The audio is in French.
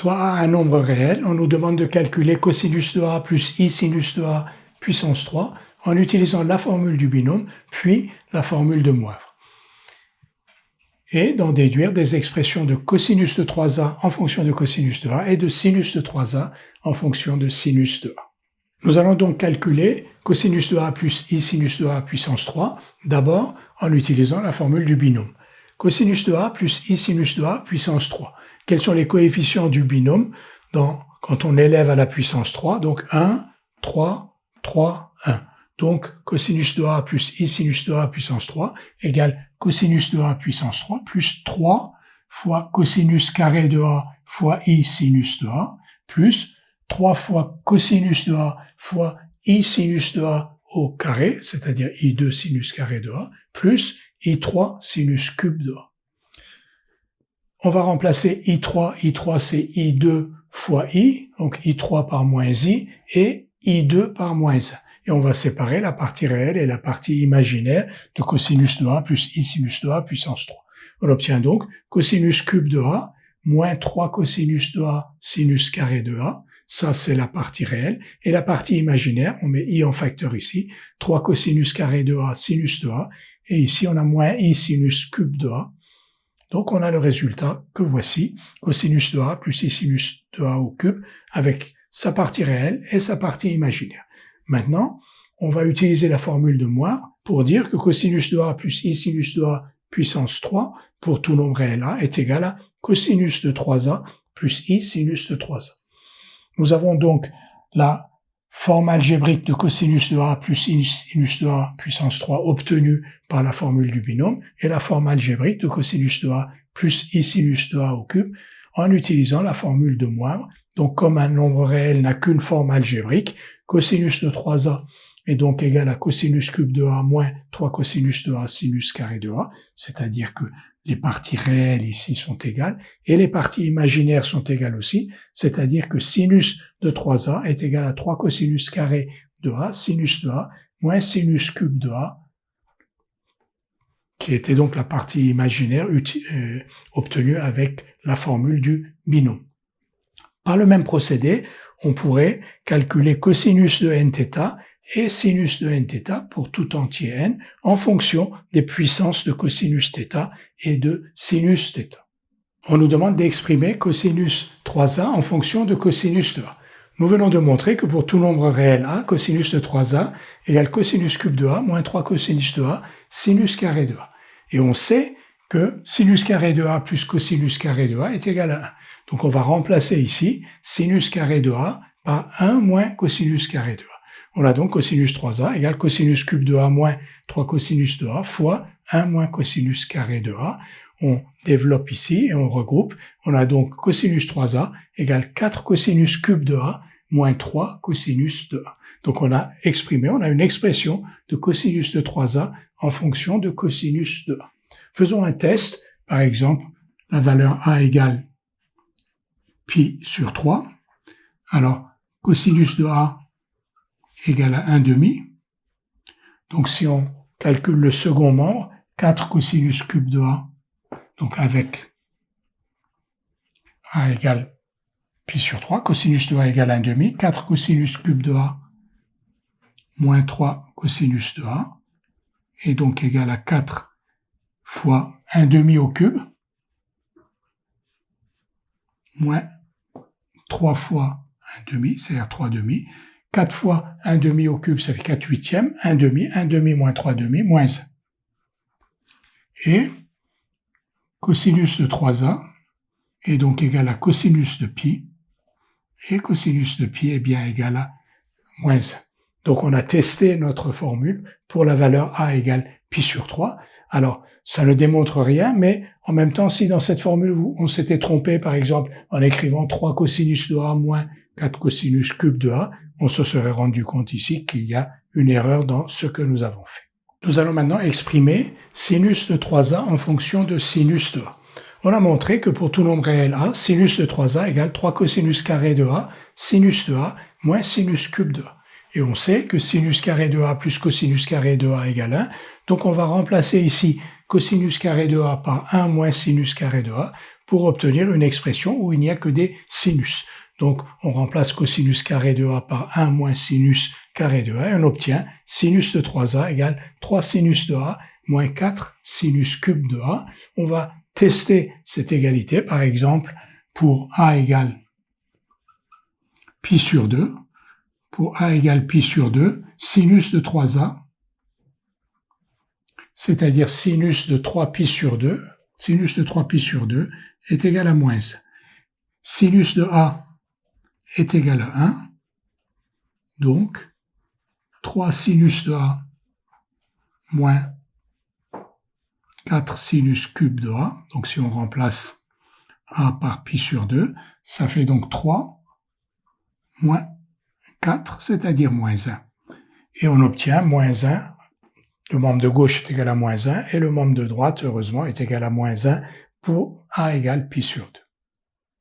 soit A un nombre réel, on nous demande de calculer cosinus de A plus I sinus de A puissance 3 en utilisant la formule du binôme, puis la formule de Moivre. Et d'en déduire des expressions de cosinus de 3A en fonction de cosinus de A et de sinus de 3A en fonction de sinus de A. Nous allons donc calculer cosinus de A plus I sinus de A puissance 3, d'abord en utilisant la formule du binôme. Cosinus de A plus I sinus de A puissance 3. Quels sont les coefficients du binôme quand on élève à la puissance 3? Donc 1, 3, 3, 1. Donc cosinus de A plus I sinus de A puissance 3 égale cosinus de A puissance 3 plus 3 fois cosinus carré de A fois I sinus de A plus 3 fois cosinus de A fois I sinus de A au carré, c'est-à-dire I2 sinus carré de A, plus I3 sinus cube de A. On va remplacer I3 c'est I2 fois I, donc I3 par moins I, et I2 par moins 1. Et on va séparer la partie réelle et la partie imaginaire de cosinus de A plus I sinus de A puissance 3. On obtient donc cosinus cube de A moins 3 cosinus de A sinus carré de A. Ça, c'est la partie réelle. Et la partie imaginaire, on met I en facteur ici, 3 cosinus carré de A sinus de A. Et ici, on a moins I sinus cube de A. Donc, on a le résultat que voici, cosinus de A plus I sinus de A au cube, avec sa partie réelle et sa partie imaginaire. Maintenant, on va utiliser la formule de Moivre pour dire que cosinus de A plus I sinus de A puissance 3 pour tout nombre réel A est égal à cosinus de 3A plus I sinus de 3A. Nous avons donc la forme algébrique de cosinus de A plus I sinus de A puissance 3 obtenue par la formule du binôme et la forme algébrique de cosinus de A plus I sinus de A au cube en utilisant la formule de Moivre. Donc comme un nombre réel n'a qu'une forme algébrique, cosinus de 3A est donc égal à cosinus cube de A moins 3 cosinus de A sinus carré de A, c'est-à-dire que les parties réelles ici sont égales et les parties imaginaires sont égales aussi, c'est-à-dire que sinus de 3A est égal à 3 cosinus carré de A sinus de A moins sinus cube de A, qui était donc la partie imaginaire obtenue avec la formule du binôme. Par le même procédé, on pourrait calculer cosinus de nθ et sinus de nθ pour tout entier n en fonction des puissances de cosinus θ et de sinus θ. On nous demande d'exprimer cosinus 3a en fonction de cosinus de a. Nous venons de montrer que pour tout nombre réel a, cosinus de 3a égale cosinus cube de a moins 3 cosinus de a sinus carré de a. Et on sait que sinus carré de a plus cosinus carré de a est égal à 1. Donc on va remplacer ici sinus carré de a par 1 moins cosinus carré de a. On a donc cosinus 3a égale cosinus cube de a moins 3 cosinus de a fois 1 moins cosinus carré de a. On développe ici et on regroupe. On a donc cosinus 3a égale 4 cosinus cube de a moins 3 cosinus de a. Donc on a une expression de cosinus de 3a en fonction de cosinus de a. Faisons un test. Par exemple, la valeur a égale pi sur 3. Alors, cosinus de a égale à 1 demi. Donc si on calcule le second membre, 4 cosinus cube de a, donc avec a égale pi sur 3, cosinus de a égale 1 demi, 4 cosinus cube de a moins 3 cosinus de a, et donc égal à 4 fois 1 demi au cube, moins 3 fois 1 demi, c'est-à-dire 3 demi, 4 fois 1 demi au cube, ça fait 4 huitièmes, 1 demi moins 3 demi, moins 1. Et cosinus de 3a est donc égal à cosinus de pi, et cosinus de pi est bien égal à moins 1. Donc on a testé notre formule pour la valeur a égale pi sur 3. Alors, ça ne démontre rien, mais en même temps, si dans cette formule, on s'était trompé, par exemple, en écrivant 3 cosinus de a moins 4 cosinus cube de a, on se serait rendu compte ici qu'il y a une erreur dans ce que nous avons fait. Nous allons maintenant exprimer sinus de 3a en fonction de sinus de a. On a montré que pour tout nombre réel a, sinus de 3a égale 3 cosinus carré de a, sinus de a, moins sinus cube de a. Et on sait que sinus carré de a plus cosinus carré de a égale 1, Donc, on va remplacer ici cosinus carré de A par 1 moins sinus carré de A pour obtenir une expression où il n'y a que des sinus. Donc, on remplace cosinus carré de A par 1 moins sinus carré de A et on obtient sinus de 3A égale 3 sinus de A moins 4 sinus cube de A. On va tester cette égalité, par exemple, pour A égale pi sur 2. Pour A égale pi sur 2, sinus de 3A, c'est-à-dire sinus de 3 pi sur 2, sinus de 3 pi sur 2 est égal à moins 1. Sinus de A est égal à 1, donc 3 sinus de A moins 4 sinus cube de A, donc si on remplace A par pi sur 2, ça fait donc 3 moins 4, c'est-à-dire moins 1. Et on obtient moins 1, le membre de gauche est égal à moins 1, et le membre de droite, heureusement, est égal à moins 1 pour A égale pi sur 2.